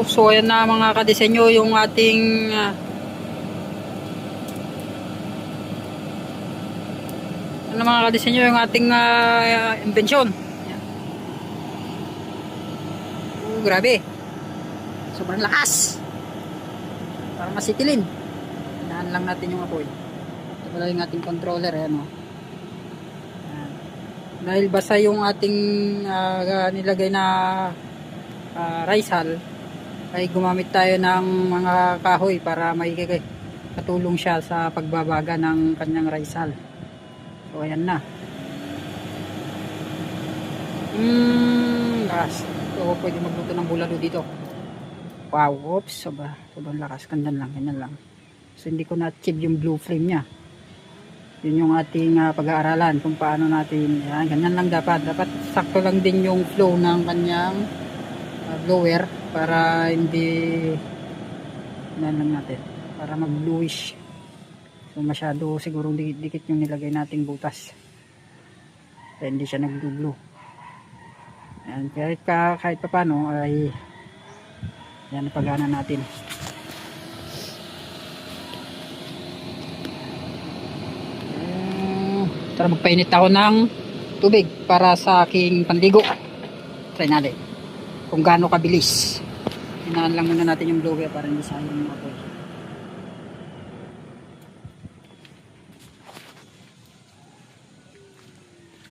So ayan na mga kadesenyo yung ating mga kadesenyo yung ating imbensyon. Grabe. Sobrang lakas. Para masitilin. Hinaan lang natin yung apoy. Ito pala yung ating controller. Ayan, oh. Ayan. Dahil basa yung ating nilagay na rice hull, ay gumamit tayo ng mga kahoy para may katulong siya sa pagbabaga ng kanyang rice hull. So ayan na. Lakas. So pwede magluto ng bulalo dito. Wow, oops, sobrang lakas. Ganyan lang, ganyan lang. So hindi ko na-achieve yung blue flame nya. Yun yung ating pag-aaralan kung paano natin, yan, ganyan lang dapat sakto lang din yung flow ng kanyang blower para hindi yan lang natin, para mag bluish. So masyado siguro dikit yung nilagay nating butas kaya hindi siya nag blue. Yan, kahit pa paano ay yan napagana natin. Tara, magpainit ako ng tubig para sa aking panligo. Try natin kung gaano kabilis. Hinaan lang muna natin yung blower para hindi sayang yung apoy.